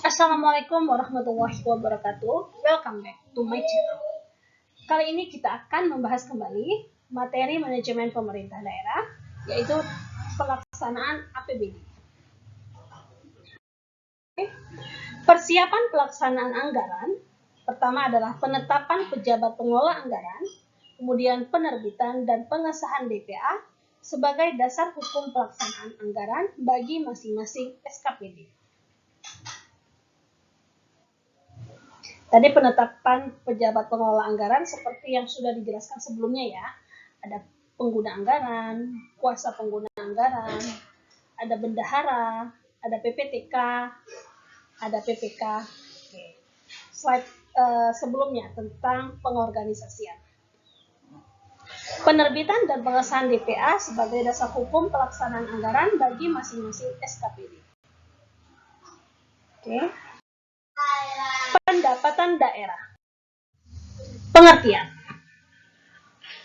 Assalamualaikum warahmatullahi wabarakatuh. Welcome back to my channel. Kali ini kita akan membahas kembali materi manajemen pemerintah daerah, yaitu pelaksanaan APBD. Persiapan pelaksanaan anggaran, pertama adalah penetapan pejabat pengelola anggaran, kemudian penerbitan dan pengesahan DPA sebagai dasar hukum pelaksanaan anggaran bagi masing-masing SKPD. Tadi penetapan pejabat pengelola anggaran seperti yang sudah dijelaskan sebelumnya ya. Ada pengguna anggaran, kuasa pengguna anggaran, ada bendahara, ada PPTK, ada PPK. Oke. Slide sebelumnya tentang pengorganisasian. Penerbitan dan pengesahan DPA sebagai dasar hukum pelaksanaan anggaran bagi masing-masing SKPD. Oke. Pendapatan daerah. Pengertian.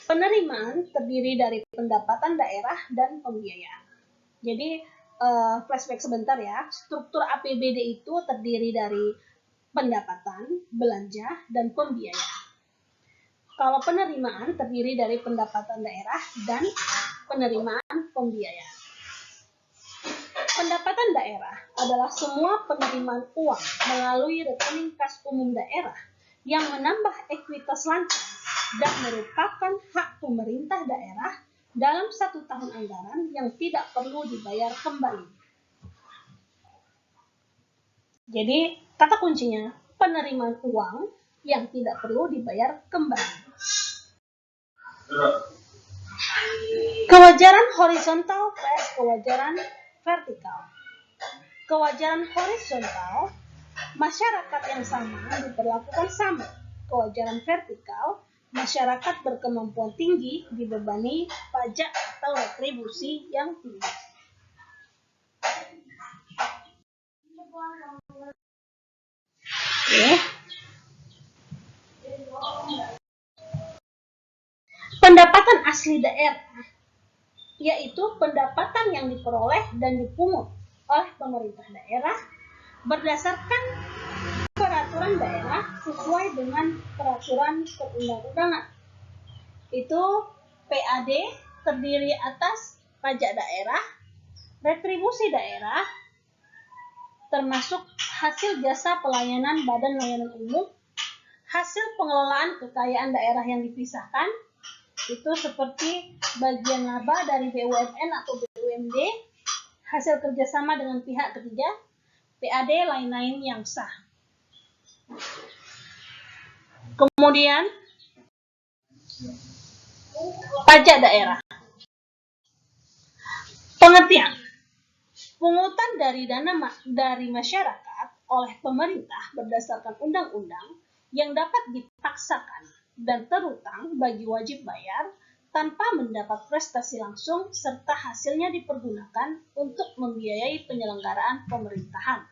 Penerimaan terdiri dari pendapatan daerah dan pembiayaan. Jadi, flashback sebentar ya. Struktur APBD itu terdiri dari pendapatan, belanja, dan pembiayaan. Kalau penerimaan terdiri dari pendapatan daerah dan penerimaan pembiayaan. Pendapatan daerah adalah semua penerimaan uang melalui rekening kas umum daerah yang menambah ekuitas lancar dan merupakan hak pemerintah daerah dalam 1 tahun anggaran yang tidak perlu dibayar kembali. Jadi, kata kuncinya, penerimaan uang yang tidak perlu dibayar kembali. Kewajaran horizontal vs kewajaran vertikal. Kewajaran horizontal, masyarakat yang sama diperlakukan sama. Kewajaran vertikal, masyarakat berkemampuan tinggi dibebani pajak atau retribusi yang tinggi. Oke. Pendapatan asli daerah, yaitu pendapatan yang diperoleh dan dipungut oleh pemerintah daerah berdasarkan peraturan daerah sesuai dengan peraturan perundang-undangan. Itu PAD terdiri atas pajak daerah, retribusi daerah, termasuk hasil jasa pelayanan Badan Layanan Umum, hasil pengelolaan kekayaan daerah yang dipisahkan, itu seperti bagian laba dari BUMN atau BUMD, hasil kerjasama dengan pihak ketiga, PAD lain-lain yang sah. Kemudian, pajak daerah. Pengertian. Pungutan dari dana dari masyarakat oleh pemerintah berdasarkan undang-undang yang dapat dipaksakan dan terutang bagi wajib bayar tanpa mendapat prestasi langsung serta hasilnya dipergunakan untuk membiayai penyelenggaraan pemerintahan.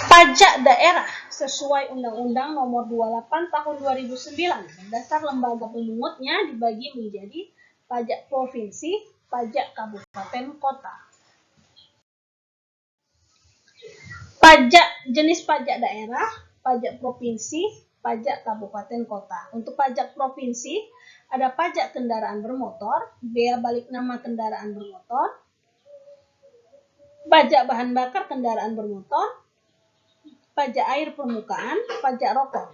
Pajak daerah sesuai Undang-Undang Nomor 28 Tahun 2009 berdasar lembaga pemungutnya dibagi menjadi pajak provinsi, pajak kabupaten kota. Pajak jenis pajak daerah, pajak provinsi, pajak kabupaten kota. Untuk pajak provinsi ada pajak kendaraan bermotor, bea balik nama kendaraan bermotor, pajak bahan bakar kendaraan bermotor, pajak air permukaan, pajak rokok.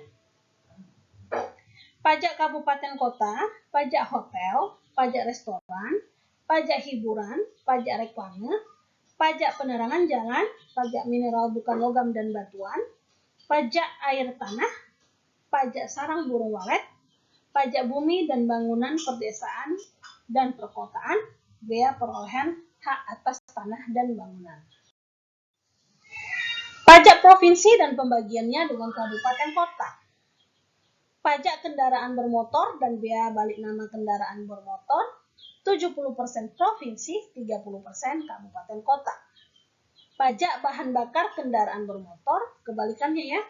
Pajak kabupaten kota, pajak hotel, pajak restoran, pajak hiburan, pajak reklame, pajak penerangan jalan, pajak mineral bukan logam dan batuan, pajak air tanah, pajak sarang burung walet, pajak bumi dan bangunan perdesaan dan perkotaan, bea perolehan hak atas tanah dan bangunan. Pajak provinsi dan pembagiannya dengan kabupaten kota. Pajak kendaraan bermotor dan bea balik nama kendaraan bermotor, 70% provinsi, 30% kabupaten kota. Pajak bahan bakar kendaraan bermotor, kebalikannya ya,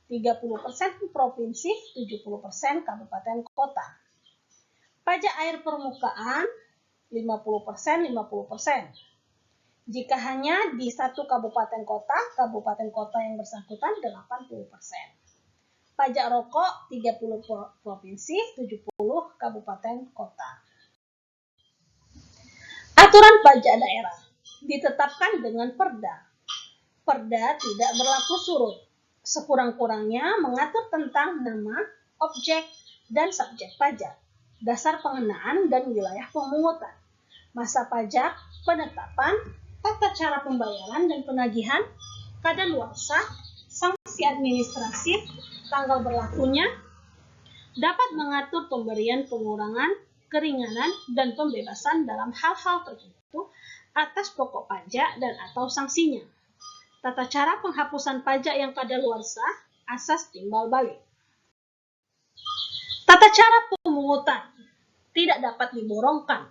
30% provinsi, 70% kabupaten kota. Pajak air permukaan, 50%, 50%. Jika hanya di satu kabupaten kota yang bersangkutan 80%. Pajak rokok 30 provinsi, 70 kabupaten kota. Aturan pajak daerah ditetapkan dengan Perda. Perda tidak berlaku surut. Sekurang-kurangnya mengatur tentang nama, objek, dan subjek pajak, dasar pengenaan dan wilayah pemungutan, masa pajak, penetapan, tata cara pembayaran dan penagihan, kadaluarsa, sanksi administrasi, tanggal berlakunya, dapat mengatur pemberian pengurangan, keringanan, dan pembebasan dalam hal-hal tertentu atas pokok pajak dan atau sanksinya. Tata cara penghapusan pajak yang kadaluarsa, asas timbal balik. Tata cara pemungutan tidak dapat diborongkan.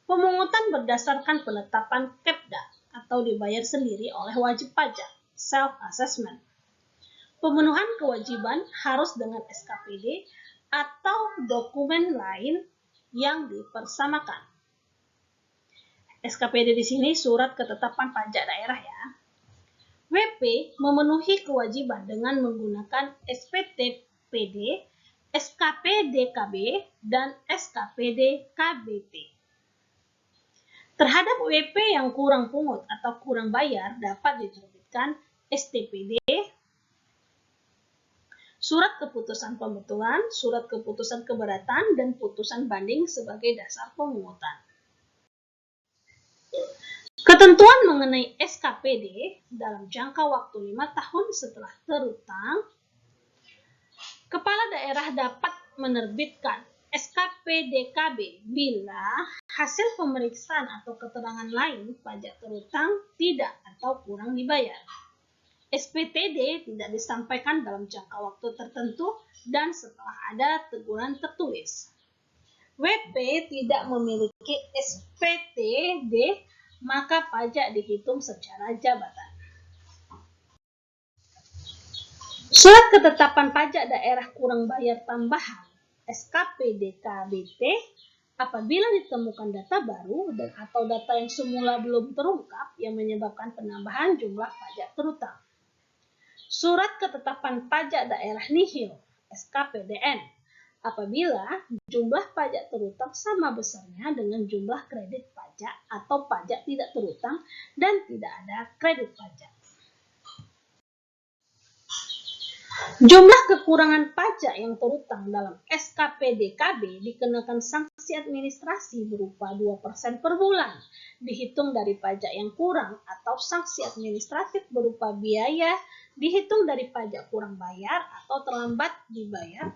Pemungutan berdasarkan penetapan KEPDA atau dibayar sendiri oleh wajib pajak, self-assessment. Pemenuhan kewajiban harus dengan SKPD atau dokumen lain yang dipersamakan. SKPD di sini surat ketetapan pajak daerah ya. WP memenuhi kewajiban dengan menggunakan SPTPD, SKPD-KB, dan SKPD-KBP. Terhadap WP yang kurang pungut atau kurang bayar dapat diterbitkan STPD, surat keputusan pembetulan, surat keputusan keberatan, dan putusan banding sebagai dasar pemungutan. Ketentuan mengenai SKPD dalam jangka waktu 5 tahun setelah terutang, kepala daerah dapat menerbitkan SKPD-KB bila hasil pemeriksaan atau keterangan lain pajak terutang tidak atau kurang dibayar. SPTD tidak disampaikan dalam jangka waktu tertentu dan setelah ada teguran tertulis. WP tidak memiliki SPTD, maka pajak dihitung secara jabatan. Surat ketetapan pajak daerah kurang bayar tambahan SKPD-KBT apabila ditemukan data baru dan atau data yang semula belum terungkap yang menyebabkan penambahan jumlah pajak terutang. Surat ketetapan pajak daerah nihil SKPDN apabila jumlah pajak terutang sama besarnya dengan jumlah kredit pajak atau pajak tidak terutang dan tidak ada kredit pajak. Jumlah kekurangan pajak yang terutang dalam SKPD-KB dikenakan sanksi administrasi berupa 2% per bulan, dihitung dari pajak yang kurang, atau sanksi administratif berupa biaya dihitung dari pajak kurang bayar atau terlambat dibayar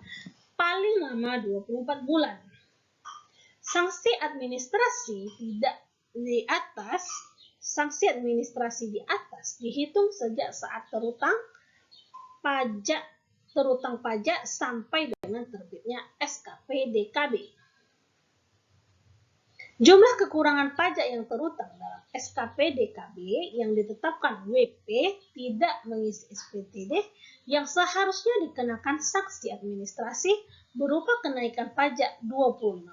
paling lama 24 bulan. Sanksi administrasi di atas dihitung sejak saat terutang pajak sampai dengan terbitnya SKPD-KB. Jumlah kekurangan pajak yang terutang dalam SKPD-KB yang ditetapkan WP tidak mengisi SPTD yang seharusnya dikenakan sanksi administrasi berupa kenaikan pajak 25%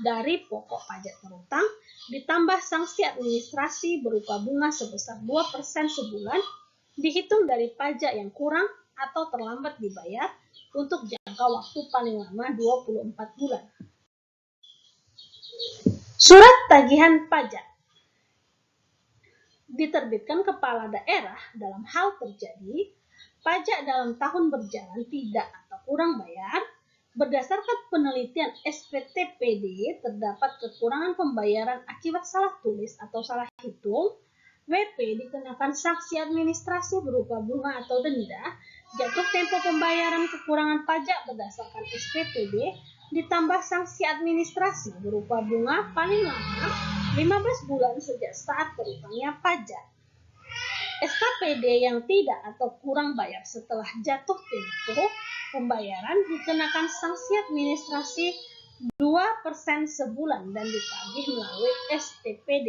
dari pokok pajak terutang ditambah sanksi administrasi berupa bunga sebesar 2% sebulan dihitung dari pajak yang kurang atau terlambat dibayar untuk jangka waktu paling lama 24 bulan. Surat tagihan pajak diterbitkan kepala daerah dalam hal terjadi pajak dalam tahun berjalan tidak atau kurang bayar. Berdasarkan penelitian SPTPD terdapat kekurangan pembayaran akibat salah tulis atau salah hitung. WP dikenakan sanksi administrasi berupa bunga atau denda, jatuh tempo pembayaran kekurangan pajak berdasarkan SPTD, ditambah sanksi administrasi berupa bunga paling lama 15 bulan sejak saat terutangnya pajak. SKPD yang tidak atau kurang bayar setelah jatuh tempo pembayaran dikenakan sanksi administrasi 2% sebulan dan ditagih melalui STPD.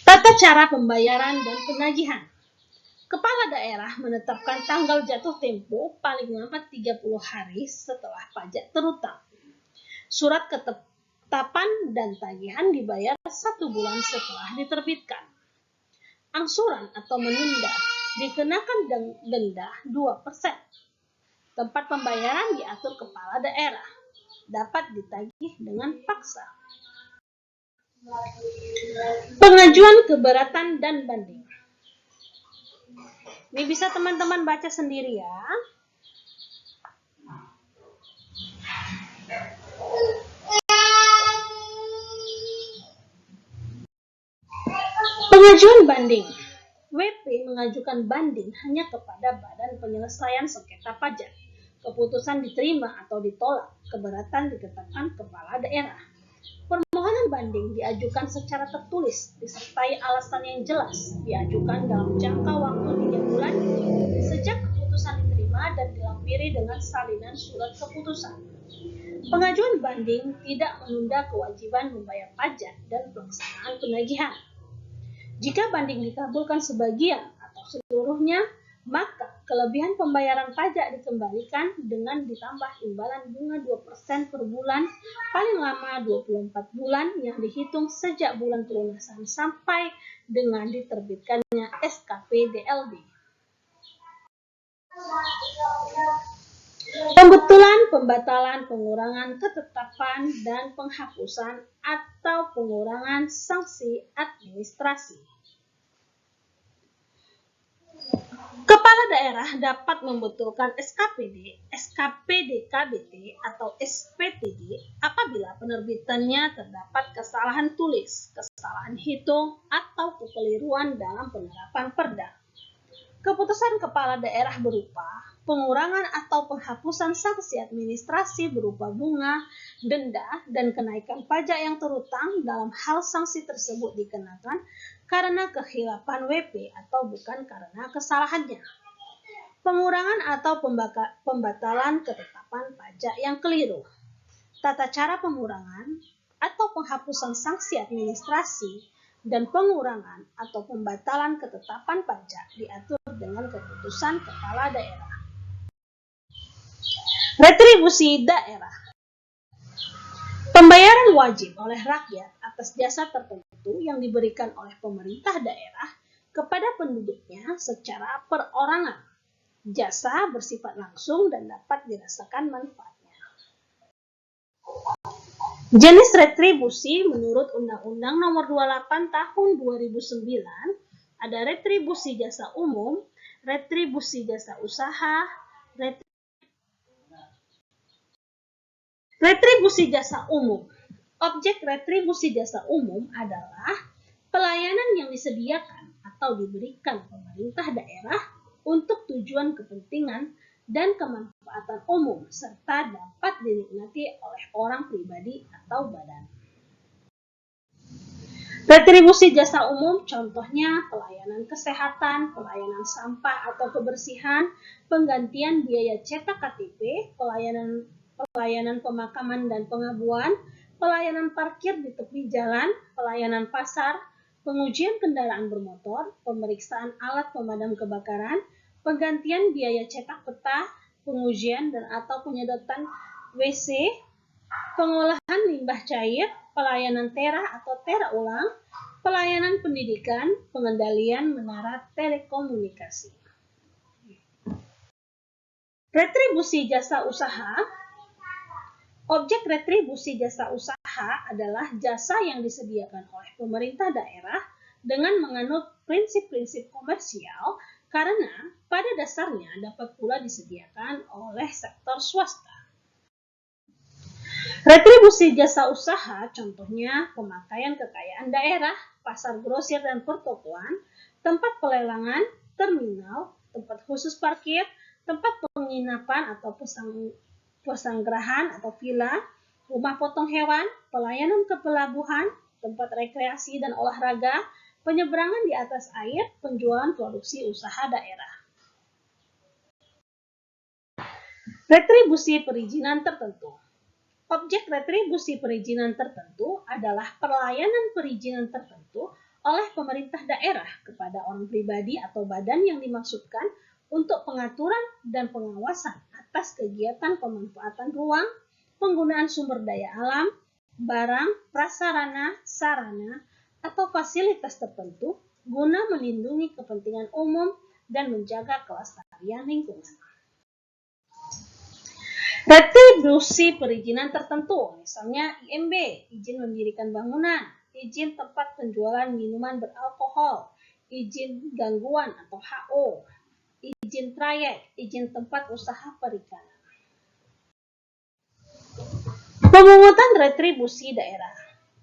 Tata cara pembayaran dan penagihan. Kepala daerah menetapkan tanggal jatuh tempo paling lama 30 hari setelah pajak terutang. Surat Tapan dan tagihan dibayar 1 bulan setelah diterbitkan. Angsuran atau menunda dikenakan denda 2%. Tempat pembayaran diatur kepala daerah. Dapat ditagih dengan paksa. Pengajuan keberatan dan banding. Ini bisa teman-teman baca sendiri ya. Pengajuan banding. WP mengajukan banding hanya kepada Badan Penyelesaian Sengketa Pajak. Keputusan diterima atau ditolak, keberatan ditetapkan kepala daerah. Permohonan banding diajukan secara tertulis, disertai alasan yang jelas, diajukan dalam jangka waktu 3 bulan sejak keputusan diterima dan dilampiri dengan salinan surat keputusan. Pengajuan banding tidak menunda kewajiban membayar pajak dan pelaksanaan penagihan. Jika banding dikabulkan sebagian atau seluruhnya, maka kelebihan pembayaran pajak dikembalikan dengan ditambah imbalan bunga 2% per bulan, paling lama 24 bulan yang dihitung sejak bulan pelunasan sampai dengan diterbitkannya SKP DLD. Pembetulan, pembatalan, pengurangan, ketetapan, dan penghapusan atau pengurangan sanksi administrasi. Kepala daerah dapat membetulkan SKPD, SKPD KBT, atau SPTD apabila penerbitannya terdapat kesalahan tulis, kesalahan hitung, atau kekeliruan dalam penerapan perda. Keputusan kepala daerah berupa pengurangan atau penghapusan sanksi administrasi berupa bunga, denda, dan kenaikan pajak yang terutang dalam hal sanksi tersebut dikenakan karena kehilapan WP atau bukan karena kesalahannya. Pengurangan atau pembatalan ketetapan pajak yang keliru. Tata cara pengurangan atau penghapusan sanksi administrasi dan pengurangan atau pembatalan ketetapan pajak diatur dengan keputusan kepala daerah. Retribusi daerah. Pembayaran wajib oleh rakyat atas jasa tertentu yang diberikan oleh pemerintah daerah kepada penduduknya secara perorangan. Jasa bersifat langsung dan dapat dirasakan manfaatnya. Jenis retribusi menurut Undang-Undang Nomor 28 Tahun 2009 ada retribusi jasa umum, retribusi jasa usaha, retribusi jasa umum. Objek retribusi jasa umum adalah pelayanan yang disediakan atau diberikan pemerintah daerah untuk tujuan kepentingan dan kemanfaatan umum serta dapat dinikmati oleh orang pribadi atau badan. Retribusi jasa umum contohnya pelayanan kesehatan, pelayanan sampah atau kebersihan, penggantian biaya cetak KTP, pelayanan pemakaman dan pengabuan, pelayanan parkir di tepi jalan, pelayanan pasar, pengujian kendaraan bermotor, pemeriksaan alat pemadam kebakaran, penggantian biaya cetak peta, pengujian dan atau penyedotan WC, pengolahan limbah cair, pelayanan tera atau tera ulang, pelayanan pendidikan, pengendalian menara telekomunikasi. Retribusi jasa usaha. Objek retribusi jasa usaha adalah jasa yang disediakan oleh pemerintah daerah dengan menganut prinsip-prinsip komersial karena pada dasarnya dapat pula disediakan oleh sektor swasta. Retribusi jasa usaha contohnya pemakaian kekayaan daerah, pasar grosir dan pertokoan, tempat pelelangan, terminal, tempat khusus parkir, tempat penginapan atau pesanggerahan atau villa, rumah potong hewan, pelayanan ke pelabuhan, tempat rekreasi dan olahraga, penyeberangan di atas air, penjualan produksi usaha daerah. Retribusi perizinan tertentu. Objek retribusi perizinan tertentu adalah pelayanan perizinan tertentu oleh pemerintah daerah kepada orang pribadi atau badan yang dimaksudkan untuk pengaturan dan pengawasan atas kegiatan pemanfaatan ruang, penggunaan sumber daya alam, barang, prasarana, sarana, atau fasilitas tertentu guna melindungi kepentingan umum dan menjaga kelestarian lingkungan. Retribusi perizinan tertentu, misalnya IMB, izin mendirikan bangunan, izin tempat penjualan minuman beralkohol, izin gangguan atau HO, izin trayek, izin tempat usaha perikanan. Pemungutan retribusi daerah,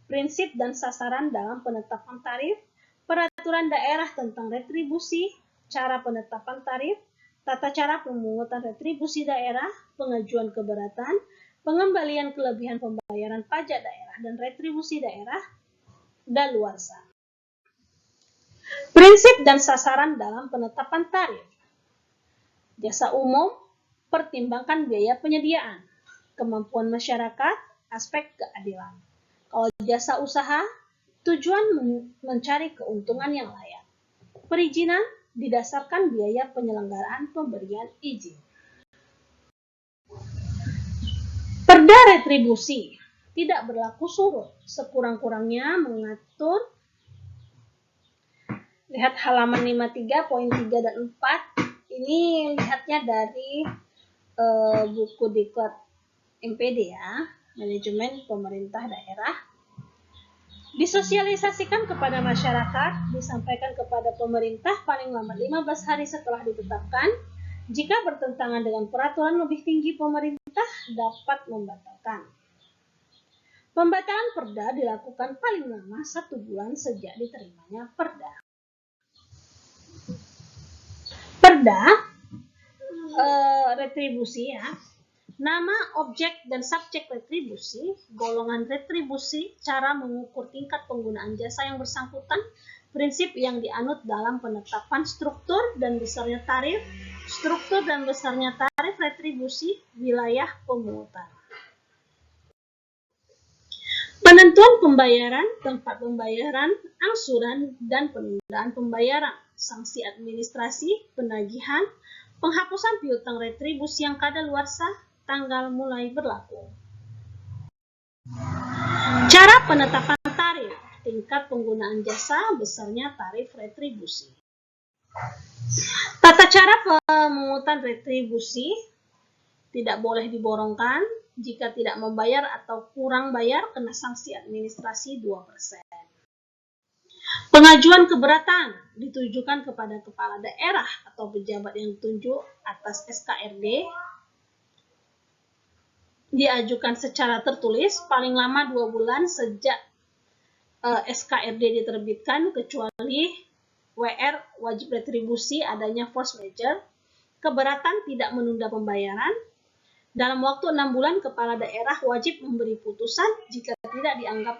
prinsip dan sasaran dalam penetapan tarif, peraturan daerah tentang retribusi, cara penetapan tarif, tata cara pemungutan retribusi daerah, pengajuan keberatan, pengembalian kelebihan pembayaran pajak daerah dan retribusi daerah, daluarsa. Prinsip dan sasaran dalam penetapan tarif. Jasa umum, pertimbangkan biaya penyediaan, kemampuan masyarakat, aspek keadilan. Kalau jasa usaha, tujuan mencari keuntungan yang layak. Perizinan didasarkan biaya penyelenggaraan pemberian izin. Perda retribusi tidak berlaku surut, sekurang-kurangnya mengatur, lihat halaman 53.3 dan 4, ini lihatnya dari buku diklat MPD ya, Manajemen Pemerintah Daerah. Disosialisasikan kepada masyarakat, disampaikan kepada pemerintah paling lambat 15 hari setelah ditetapkan. Jika bertentangan dengan peraturan lebih tinggi pemerintah, dapat membatalkan. Pembatalan perda dilakukan paling lama 1 bulan sejak diterimanya perda. Perda retribusi ya. Nama, objek, dan subjek retribusi, golongan retribusi, cara mengukur tingkat penggunaan jasa yang bersangkutan, prinsip yang dianut dalam penetapan struktur dan besarnya tarif, struktur dan besarnya tarif retribusi, wilayah pemungutan. Penentuan pembayaran, tempat pembayaran, angsuran, dan penundaan pembayaran, sanksi administrasi, penagihan, penghapusan piutang retribusi yang kadaluarsa, tanggal mulai berlaku. Cara penetapan tarif, tingkat penggunaan jasa, besarnya tarif retribusi. Tata cara pemungutan retribusi, tidak boleh diborongkan, jika tidak membayar atau kurang bayar kena sanksi administrasi 2%. Pengajuan keberatan ditujukan kepada kepala daerah atau pejabat yang ditunjuk atas SKRD, diajukan secara tertulis paling lama 2 bulan sejak SKRD diterbitkan, kecuali WR wajib retribusi adanya force majeure. Keberatan tidak menunda pembayaran. Dalam waktu 6 bulan kepala daerah wajib memberi putusan jika tidak dianggap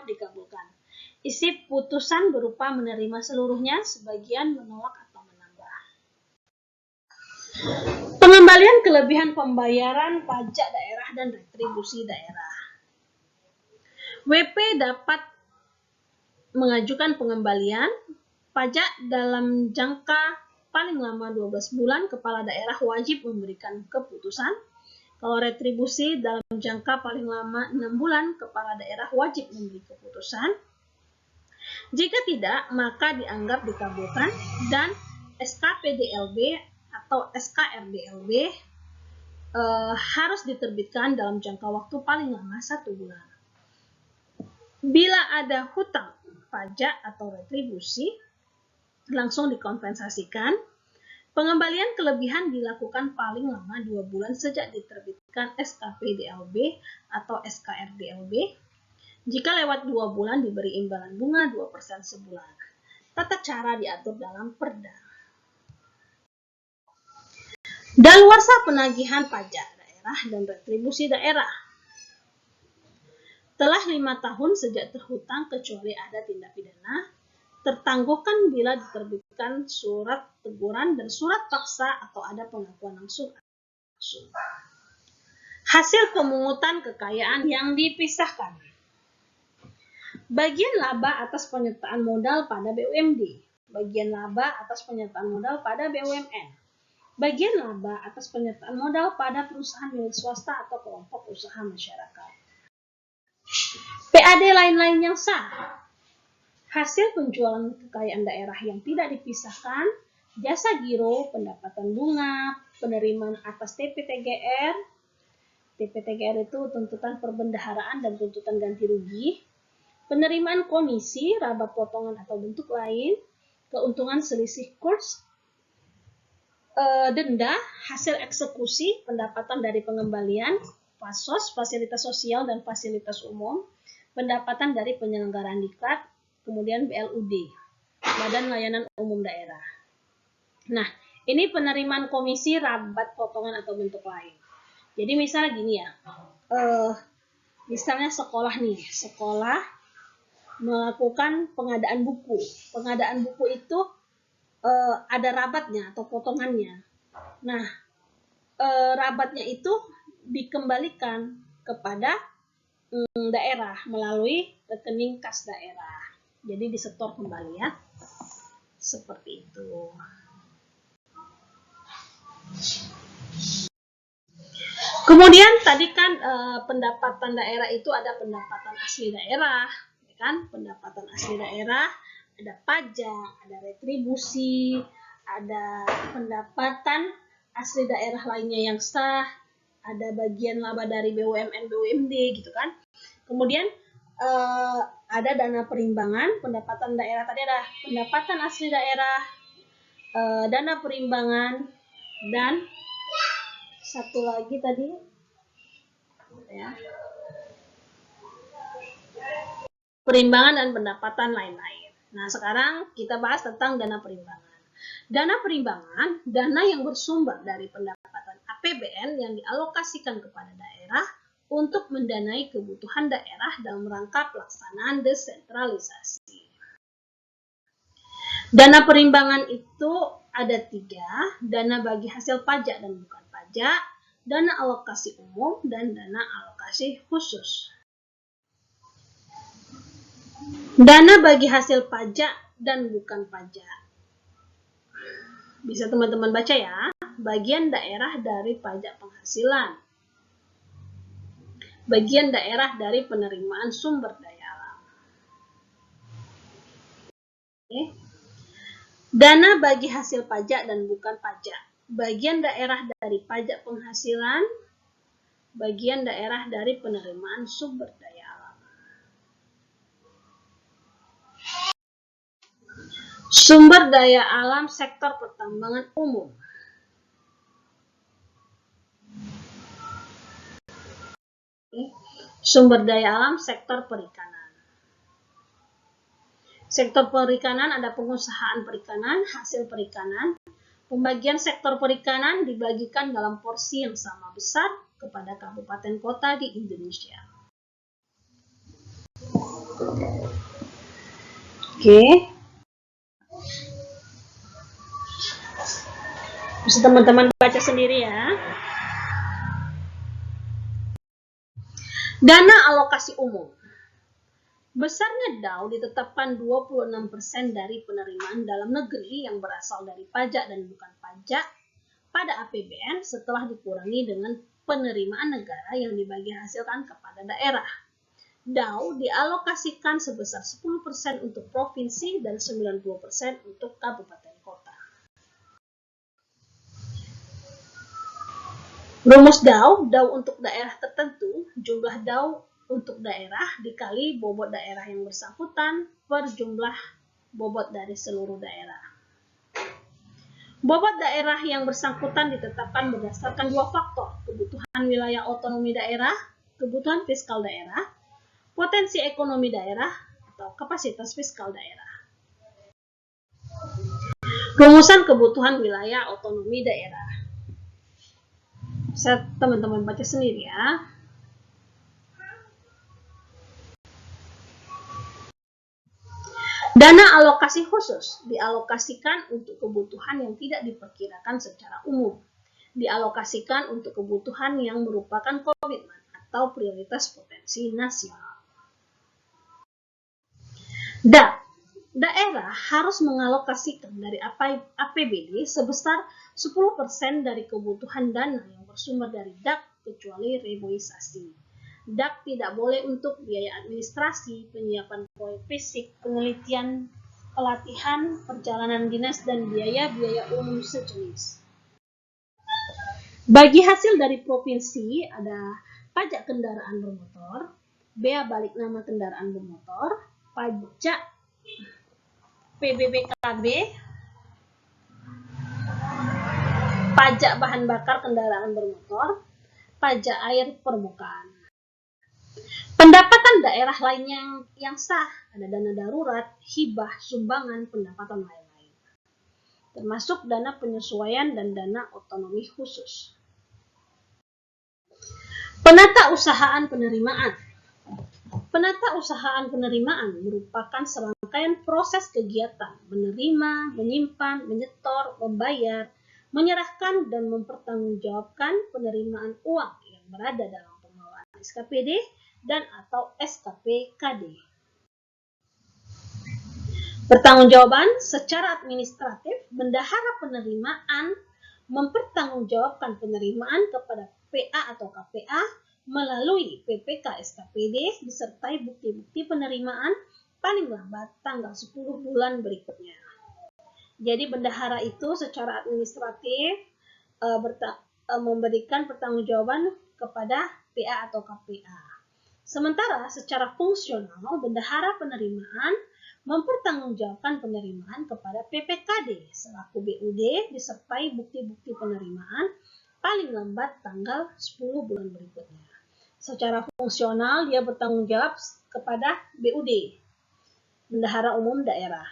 dikabulkan. Isi putusan berupa menerima seluruhnya, sebagian menolak atau menambah. Pengembalian kelebihan pembayaran pajak daerah dan retribusi daerah. WP dapat mengajukan pengembalian pajak dalam jangka paling lama 12 bulan, kepala daerah wajib memberikan keputusan. Kalau retribusi dalam jangka paling lama 6 bulan, kepala daerah wajib memberi keputusan. Jika tidak, maka dianggap dikabulkan dan SKPDLB atau SKRDLB harus diterbitkan dalam jangka waktu paling lama 1 bulan. Bila ada hutang pajak atau retribusi, langsung dikompensasikan. Pengembalian kelebihan dilakukan paling lama 2 bulan sejak diterbitkan SKPDLB atau SKRDLB. Jika lewat 2 bulan diberi imbalan bunga 2% sebulan. Tata cara diatur dalam perda. Daluarsa penagihan pajak daerah dan retribusi daerah. Telah 5 tahun sejak terhutang kecuali ada tindak pidana, tertangguhkan bila diterbitkan surat teguran dan surat paksa atau ada pengakuan langsung. Hasil pemungutan kekayaan yang dipisahkan. Bagian laba atas penyertaan modal pada BUMD. Bagian laba atas penyertaan modal pada BUMN. Bagian laba atas penyertaan modal pada perusahaan milik swasta atau kelompok usaha masyarakat. PAD lain-lain yang sah. Hasil penjualan kekayaan daerah yang tidak dipisahkan, jasa giro, pendapatan bunga, penerimaan atas TPTGR. TPTGR itu tuntutan perbendaharaan dan tuntutan ganti rugi. Penerimaan komisi, rabat potongan atau bentuk lain, keuntungan selisih kurs, denda, hasil eksekusi, pendapatan dari pengembalian, fasos, fasilitas sosial dan fasilitas umum, pendapatan dari penyelenggaraan diklat, kemudian BLUD, Badan Layanan Umum Daerah. Nah, ini penerimaan komisi, rabat potongan atau bentuk lain. Jadi misalnya gini ya, misalnya sekolah nih, sekolah melakukan pengadaan buku. Pengadaan buku itu ada rabatnya atau potongannya. Nah, rabatnya itu dikembalikan kepada daerah melalui rekening kas daerah. Jadi disetor kembali ya. Seperti itu. Kemudian tadi kan pendapatan daerah itu ada pendapatan asli daerah, ya kan? Pendapatan asli daerah, ada pajak, ada retribusi, ada pendapatan asli daerah lainnya yang sah, ada bagian laba dari BUMN, BUMD gitu kan. Kemudian ada dana perimbangan, pendapatan daerah tadi ada pendapatan asli daerah, dana perimbangan, dan satu lagi tadi ya, perimbangan dan pendapatan lain-lain. Nah, sekarang kita bahas tentang dana perimbangan. Dana perimbangan, dana yang bersumber dari pendapatan APBN yang dialokasikan kepada daerah untuk mendanai kebutuhan daerah dalam rangka pelaksanaan desentralisasi. Dana perimbangan itu ada 3, dana bagi hasil pajak dan bukan pajak, dana alokasi umum, dan dana alokasi khusus. Dana bagi hasil pajak dan bukan pajak. Bisa teman-teman baca ya, bagian daerah dari pajak penghasilan. Bagian daerah dari penerimaan sumber daya alam. Oke. Dana bagi hasil pajak dan bukan pajak. Bagian daerah dari pajak penghasilan, bagian daerah dari penerimaan sumber daya alam. Sumber daya alam sektor pertambangan umum. Sumber daya alam sektor perikanan. Sektor perikanan ada pengusahaan perikanan, hasil perikanan. Pembagian sektor perikanan dibagikan dalam porsi yang sama besar kepada kabupaten kota di Indonesia. Oke. Bisa teman-teman baca sendiri ya. Dana alokasi umum. Besarnya DAU ditetapkan 26% dari penerimaan dalam negeri yang berasal dari pajak dan bukan pajak pada APBN setelah dikurangi dengan penerimaan negara yang dibagi hasilkan kepada daerah. DAU dialokasikan sebesar 10% untuk provinsi dan 90% untuk kabupaten kota. Rumus DAU, DAU untuk daerah tertentu, jumlah DAU untuk daerah dikali bobot daerah yang bersangkutan per jumlah bobot dari seluruh daerah. Bobot daerah yang bersangkutan ditetapkan berdasarkan 2 faktor, kebutuhan wilayah otonomi daerah, kebutuhan fiskal daerah, potensi ekonomi daerah, atau kapasitas fiskal daerah. Rumusan kebutuhan wilayah otonomi daerah. Bisa teman-teman baca sendiri ya. Dana alokasi khusus dialokasikan untuk kebutuhan yang tidak diperkirakan secara umum. Dialokasikan untuk kebutuhan yang merupakan komitmen atau prioritas potensi nasional. daerah harus mengalokasikan dari APBD sebesar 10% dari kebutuhan dana yang bersumber dari DAK kecuali reboisasi. DAK tidak boleh untuk biaya administrasi, penyiapan proyek fisik, penelitian, pelatihan, perjalanan dinas, dan biaya-biaya umum sejenis. Bagi hasil dari provinsi ada pajak kendaraan bermotor, bea balik nama kendaraan bermotor, pajak PBBKB, pajak bahan bakar kendaraan bermotor, pajak air permukaan. Pendapatan daerah lainnya yang sah ada dana darurat, hibah, sumbangan, pendapatan lain-lain, termasuk dana penyesuaian dan dana otonomi khusus. Penata usahaan penerimaan. Penata usahaan penerimaan merupakan serangkaian proses kegiatan menerima, menyimpan, menyetor, membayar, menyerahkan, dan mempertanggungjawabkan penerimaan uang yang berada dalam pengelolaan SKPD dan atau SKPKD. Pertanggungjawaban secara administratif, bendahara penerimaan mempertanggungjawabkan penerimaan kepada PA atau KPA melalui PPK SKPD disertai bukti-bukti penerimaan paling lambat tanggal 10 bulan berikutnya. Jadi bendahara itu secara administratif memberikan pertanggungjawaban kepada PA atau KPA. Sementara secara fungsional bendahara penerimaan mempertanggungjawabkan penerimaan kepada PPKD selaku BUD disertai bukti-bukti penerimaan paling lambat tanggal 10 bulan berikutnya. Secara fungsional dia bertanggung jawab kepada BUD, Bendahara Umum Daerah.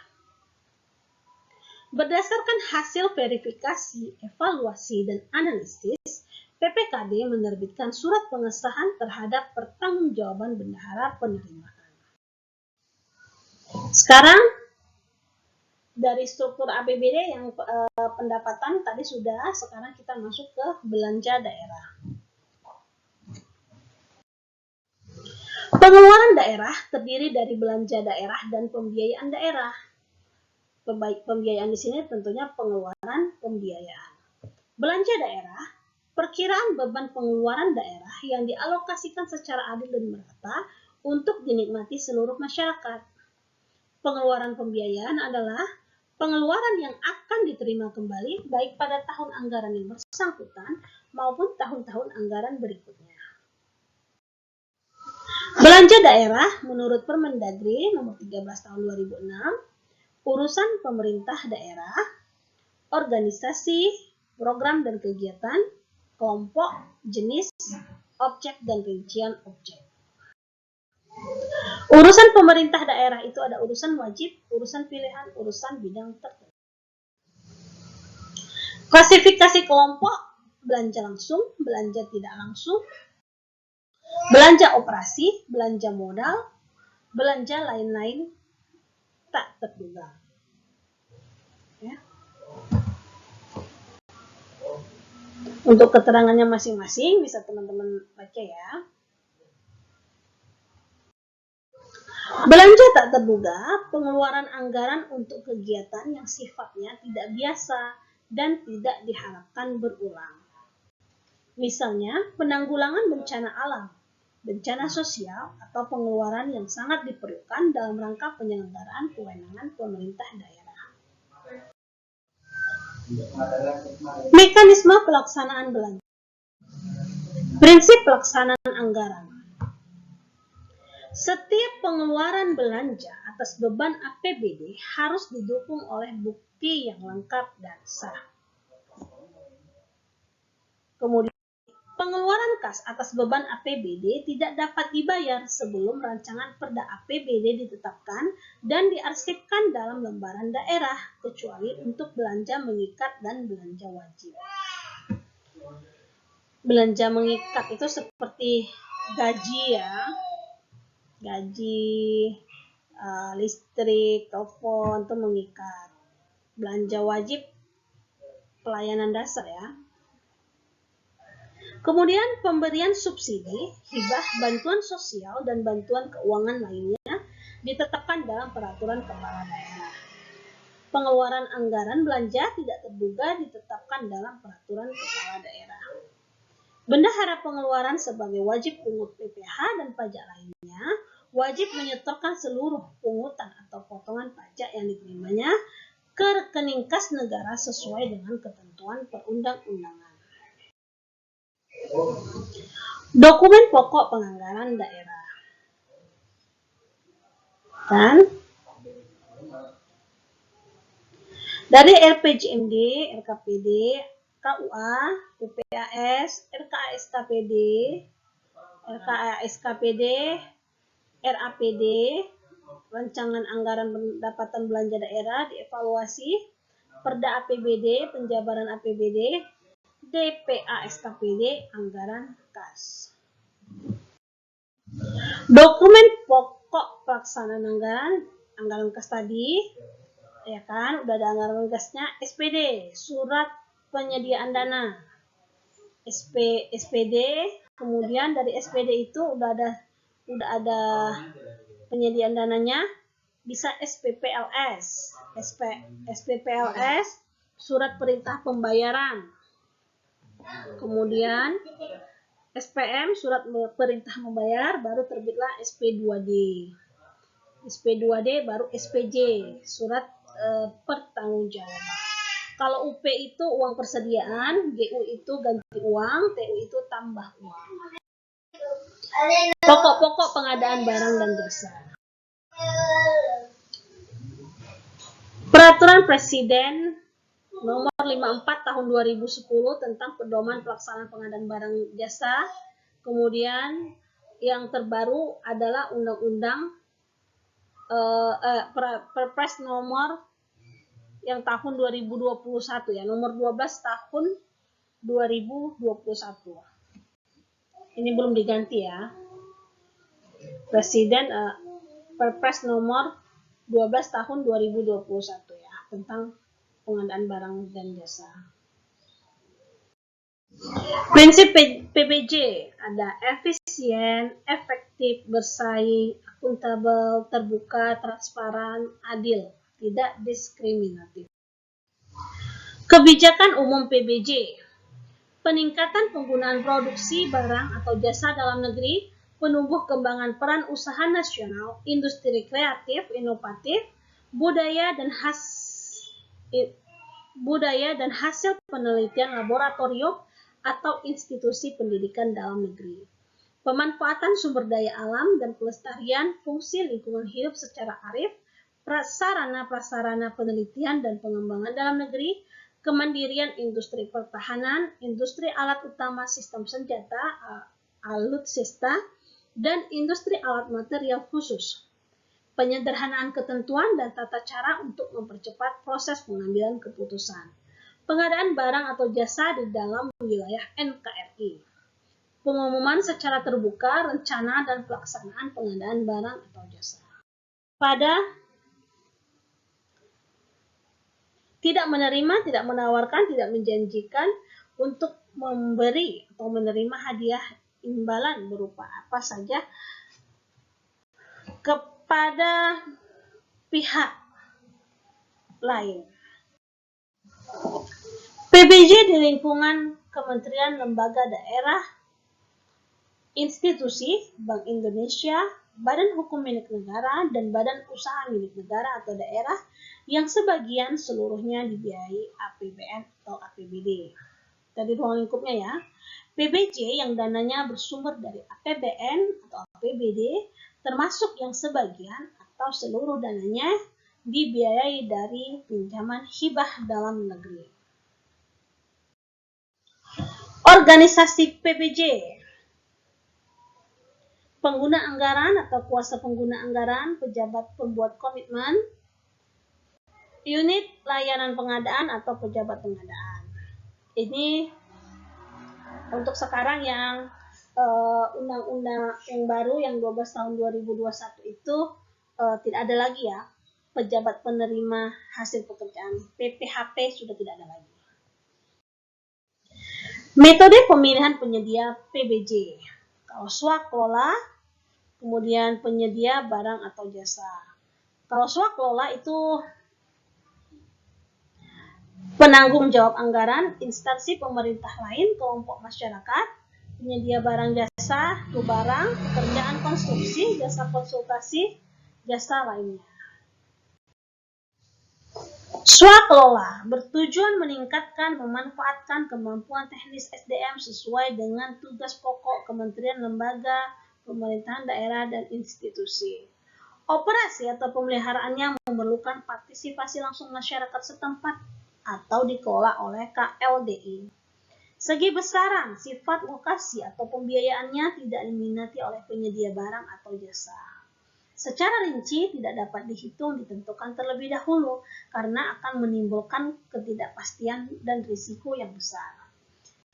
Berdasarkan hasil verifikasi, evaluasi, dan analisis, PPKD menerbitkan surat pengesahan terhadap pertanggungjawaban bendahara penerimaan. Sekarang dari struktur APBD yang pendapatan tadi sudah, sekarang kita masuk ke belanja daerah. Pengeluaran daerah terdiri dari belanja daerah dan pembiayaan daerah. Pembiayaan di sini tentunya pengeluaran pembiayaan. Belanja daerah, perkiraan beban pengeluaran daerah yang dialokasikan secara adil dan merata untuk dinikmati seluruh masyarakat. Pengeluaran pembiayaan adalah pengeluaran yang akan diterima kembali baik pada tahun anggaran yang bersangkutan maupun tahun-tahun anggaran berikutnya. Belanja daerah menurut Permendagri nomor 13 tahun 2006, urusan pemerintah daerah, organisasi, program dan kegiatan, kelompok, jenis, objek dan rincian objek. Urusan pemerintah daerah itu ada urusan wajib, urusan pilihan, urusan bidang tertentu. Klasifikasi kelompok, belanja langsung, belanja tidak langsung, belanja operasi, belanja modal, belanja lain-lain tak terduga. Ya. Untuk keterangannya masing-masing bisa teman-teman baca ya. Belanja tak terduga, pengeluaran anggaran untuk kegiatan yang sifatnya tidak biasa dan tidak diharapkan berulang. Misalnya, penanggulangan bencana alam, bencana sosial, atau pengeluaran yang sangat diperlukan dalam rangka penyelenggaraan kewenangan pemerintah daerah. Mekanisme pelaksanaan belanja. Prinsip pelaksanaan anggaran. Setiap pengeluaran belanja atas beban APBD harus didukung oleh bukti yang lengkap dan sah. Kemudian, pengeluaran kas atas beban APBD tidak dapat dibayar sebelum rancangan Perda APBD ditetapkan dan diarsipkan dalam lembaran daerah, kecuali untuk belanja mengikat dan belanja wajib. Belanja mengikat itu seperti gaji ya. Gaji, listrik, telepon itu mengikat. Belanja wajib pelayanan dasar ya. Kemudian pemberian subsidi, hibah, bantuan sosial dan bantuan keuangan lainnya ditetapkan dalam peraturan kepala daerah. Pengeluaran anggaran belanja tidak terduga ditetapkan dalam peraturan kepala daerah. Bendahara pengeluaran sebagai wajib pungut PPh dan pajak lainnya wajib menyetorkan seluruh pungutan atau potongan pajak yang diterimanya ke rekening kas negara sesuai dengan ketentuan perundang-undangan. Dokumen pokok penganggaran daerah. Dan dari RPJMD, RKPD, KUA, UPAS, RKASKPD, RKASKPD, RAPD, Rancangan Anggaran Pendapatan Belanja Daerah dievaluasi, Perda APBD, Penjabaran APBD, DPA-SKPD, Anggaran Kas. Dokumen pokok pelaksanaan anggaran kas tadi, ya kan, udah ada anggaran kasnya. SPD, Surat Penyediaan Dana. SPD, kemudian dari SPD itu udah ada penyediaan dananya, bisa SPPLS, SPPLS, Surat Perintah Pembayaran. Kemudian SPM, Surat Perintah Membayar, baru terbitlah SP2D. SP2D baru SPJ, Surat Pertanggungjawaban. Kalau UP itu uang persediaan, GU itu ganti uang, TU itu tambah uang. Pokok-pokok pengadaan barang dan jasa. Peraturan Presiden Nomor 54 Tahun 2010 tentang pedoman pelaksanaan pengadaan barang jasa. Kemudian yang terbaru adalah Undang-Undang Perpres nomor yang tahun 2021 ya, nomor 12 tahun 2021. Ini belum diganti ya. Presiden Perpres nomor 12 tahun 2021 ya, tentang pengadaan barang dan jasa. Prinsip PBJ ada efisien, efektif, bersaing, akuntabel, terbuka, transparan, adil, tidak diskriminatif. Kebijakan umum PBJ, peningkatan penggunaan produksi barang atau jasa dalam negeri, penumbuh kembangan peran usaha nasional, industri kreatif, inovatif, budaya dan hasil penelitian laboratorium atau institusi pendidikan dalam negeri. Pemanfaatan sumber daya alam dan pelestarian fungsi lingkungan hidup secara arif, prasarana-prasarana penelitian dan pengembangan dalam negeri, kemandirian industri pertahanan, industri alat utama sistem senjata, alutsista, dan industri alat material khusus. Penyederhanaan ketentuan dan tata cara untuk mempercepat proses pengambilan keputusan. Pengadaan barang atau jasa di dalam wilayah NKRI. Pengumuman secara terbuka rencana dan pelaksanaan pengadaan barang atau jasa. Pada tidak menerima, tidak menawarkan, tidak menjanjikan untuk memberi atau menerima hadiah imbalan berupa apa saja kepada pihak lain. PBJ di lingkungan kementerian, lembaga, daerah, institusi, Bank Indonesia, Badan Hukum milik negara, dan Badan Usaha milik negara atau daerah yang sebagian seluruhnya dibiayai APBN atau APBD. Tadi ruang lingkupnya ya. PBJ yang dananya bersumber dari APBN atau APBD, termasuk yang sebagian atau seluruh dananya dibiayai dari pinjaman hibah dalam negeri. Organisasi PBJ, pengguna anggaran atau kuasa pengguna anggaran, pejabat pembuat komitmen, unit layanan pengadaan atau pejabat pengadaan. Ini untuk sekarang yang undang-undang yang baru yang 12 tahun 2021 itu tidak ada lagi ya pejabat penerima hasil pekerjaan. PPHP sudah tidak ada lagi. Metode pemilihan penyedia PBJ. Kalau swakelola, Kemudian penyedia barang atau jasa. Kalau swaklola itu penanggung jawab anggaran, instansi pemerintah lain, kelompok masyarakat, penyedia barang jasa, itu barang, pekerjaan konstruksi, jasa konsultasi, jasa lainnya. Swaklola bertujuan meningkatkan memanfaatkan kemampuan teknis SDM sesuai dengan tugas pokok kementerian, lembaga, pemerintahan daerah, dan institusi. Operasi atau pemeliharaannya memerlukan partisipasi langsung masyarakat setempat atau dikelola oleh KLDI. Segi besaran, sifat, lokasi, atau pembiayaannya tidak diminati oleh penyedia barang atau jasa. Secara rinci tidak dapat dihitung ditentukan terlebih dahulu karena akan menimbulkan ketidakpastian dan risiko yang besar.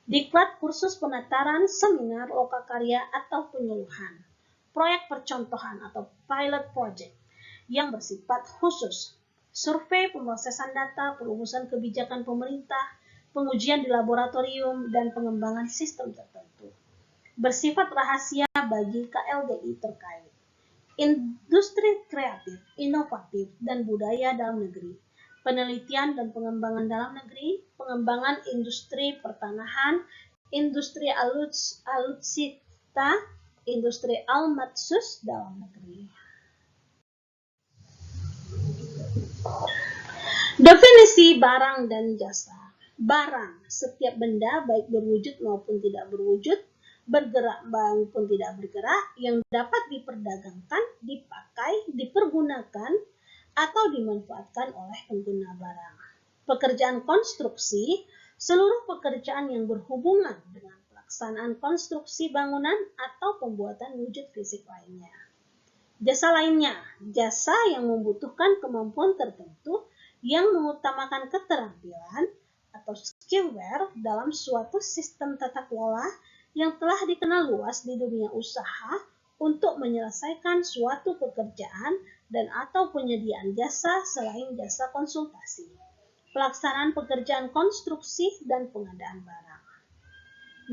Diklat, kursus penataran, seminar, lokakarya, atau penyuluhan. Proyek percontohan atau pilot project yang bersifat khusus. Survei, pemrosesan data, perumusan kebijakan pemerintah, pengujian di laboratorium, dan pengembangan sistem tertentu. Bersifat rahasia bagi KLDI terkait. Industri kreatif, inovatif, dan budaya dalam negeri. Penelitian dan pengembangan dalam negeri, pengembangan industri pertanahan, industri alutsista, industri almatsus dalam negeri. Definisi barang dan jasa. Barang, setiap benda baik berwujud maupun tidak berwujud, bergerak maupun tidak bergerak, yang dapat diperdagangkan, dipakai, dipergunakan, atau dimanfaatkan oleh pengguna barang. Pekerjaan konstruksi, seluruh pekerjaan yang berhubungan dengan pelaksanaan konstruksi bangunan atau pembuatan wujud fisik lainnya. Jasa lainnya, jasa yang membutuhkan kemampuan tertentu yang mengutamakan keterampilan atau skillware dalam suatu sistem tata kelola yang telah dikenal luas di dunia usaha untuk menyelesaikan suatu pekerjaan dan atau penyediaan jasa selain jasa konsultasi, pelaksanaan pekerjaan konstruksi, dan pengadaan barang.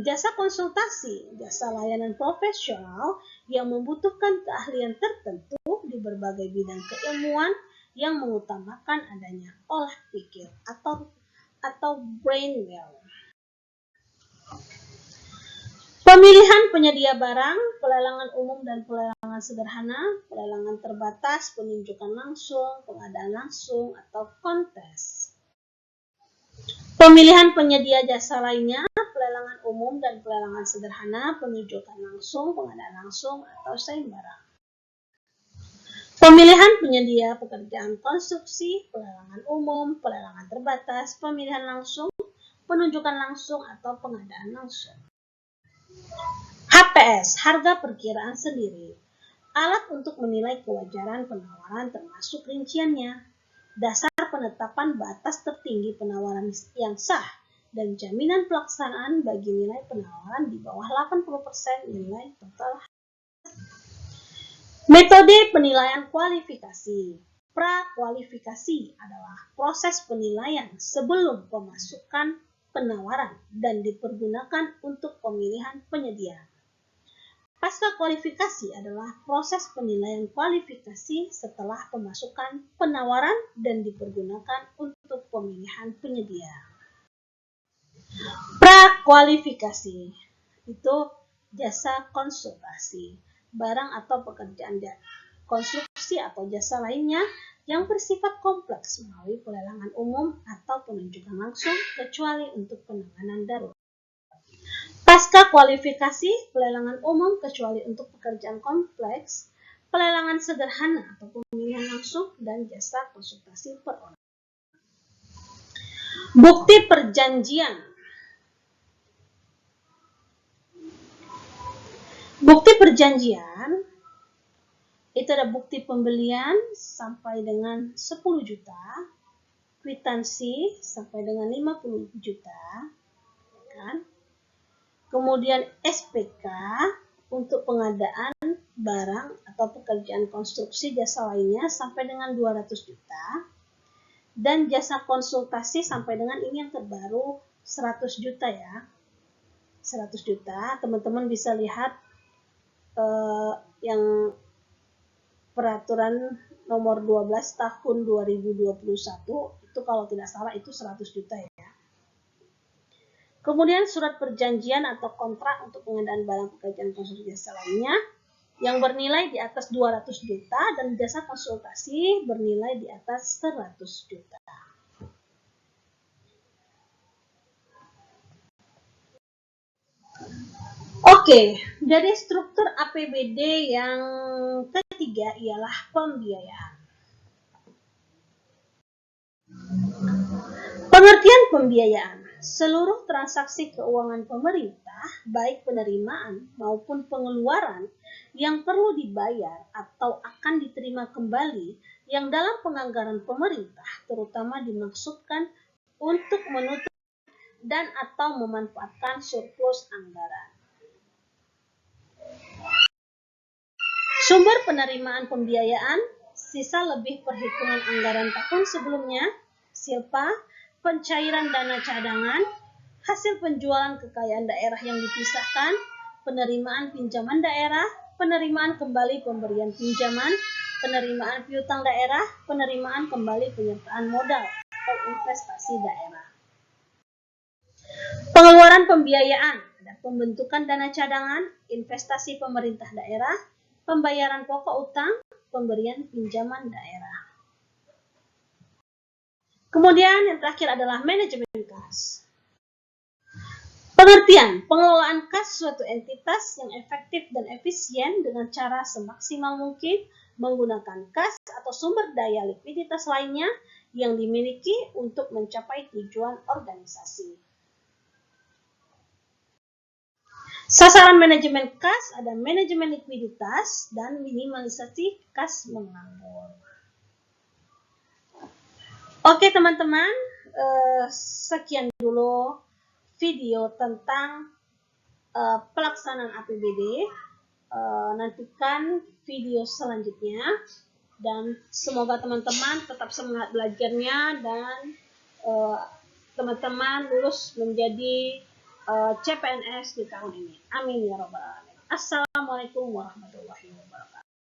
Jasa konsultasi, jasa layanan profesional yang membutuhkan keahlian tertentu di berbagai bidang keilmuan yang mengutamakan adanya olah pikir atau brainware. Pemilihan penyedia barang, pelelangan umum dan pelelangan sederhana, pelelangan terbatas, penunjukan langsung, pengadaan langsung, atau kontes. Pemilihan penyedia jasa lainnya, pelelangan umum dan pelelangan sederhana, penunjukan langsung, pengadaan langsung, atau sayembara. Pemilihan penyedia pekerjaan konstruksi, pelelangan umum, pelelangan terbatas, pemilihan langsung, penunjukan langsung, atau pengadaan langsung. HPS, harga perkiraan sendiri. Alat untuk menilai kewajaran penawaran termasuk rinciannya. Dasar penetapan batas tertinggi penawaran yang sah dan jaminan pelaksanaan bagi nilai penawaran di bawah 80% nilai total. Metode penilaian kualifikasi. Prakualifikasi adalah proses penilaian sebelum pemasukan penawaran dan dipergunakan untuk pemilihan penyedia. Pasca kualifikasi adalah proses penilaian kualifikasi setelah pemasukan penawaran dan dipergunakan untuk pemilihan penyedia. Prakualifikasi itu jasa konsultasi, barang atau pekerjaan konstruksi atau jasa lainnya yang bersifat kompleks melalui pelelangan umum atau penunjukan langsung kecuali untuk penanganan darurat. Pasca kualifikasi, pelelangan umum kecuali untuk pekerjaan kompleks, pelelangan sederhana atau pemilihan langsung, dan jasa konsultasi per orang. Bukti perjanjian. Bukti perjanjian itu ada bukti pembelian sampai dengan 10 juta, kwitansi sampai dengan 50 juta, kan? Kemudian SPK untuk pengadaan barang atau pekerjaan konstruksi jasa lainnya sampai dengan 200 juta. Dan jasa konsultasi sampai dengan ini yang terbaru 100 juta ya. 100 juta, teman-teman bisa lihat yang peraturan nomor 12 tahun 2021 itu kalau tidak salah itu 100 juta ya. Kemudian surat perjanjian atau kontrak untuk pengadaan barang pekerjaan konsultasi jasa lainnya yang bernilai di atas 200 juta dan jasa konsultasi bernilai di atas 100 juta. Oke, dari struktur APBD yang ketiga ialah pembiayaan. Pengertian pembiayaan. Seluruh transaksi keuangan pemerintah, baik penerimaan maupun pengeluaran yang perlu dibayar atau akan diterima kembali yang dalam penganggaran pemerintah terutama dimaksudkan untuk menutup dan atau memanfaatkan surplus anggaran. Sumber penerimaan pembiayaan, sisa lebih perhitungan anggaran tahun sebelumnya, silpa, pencairan dana cadangan, hasil penjualan kekayaan daerah yang dipisahkan, penerimaan pinjaman daerah, penerimaan kembali pemberian pinjaman, penerimaan piutang daerah, penerimaan kembali penyertaan modal atau investasi daerah. Pengeluaran pembiayaan, ada pembentukan dana cadangan, investasi pemerintah daerah, pembayaran pokok utang, pemberian pinjaman daerah. Kemudian yang terakhir adalah manajemen kas. Pengertian, pengelolaan kas suatu entitas yang efektif dan efisien dengan cara semaksimal mungkin menggunakan kas atau sumber daya likuiditas lainnya yang dimiliki untuk mencapai tujuan organisasi. Sasaran manajemen kas ada manajemen likuiditas dan minimalisasi kas menganggur. Oke teman-teman, sekian dulu video tentang pelaksanaan APBD. Nantikan video selanjutnya dan semoga teman-teman tetap semangat belajarnya dan teman-teman lulus menjadi CPNS di tahun ini. Amin ya robbal alamin. Assalamualaikum warahmatullahi wabarakatuh.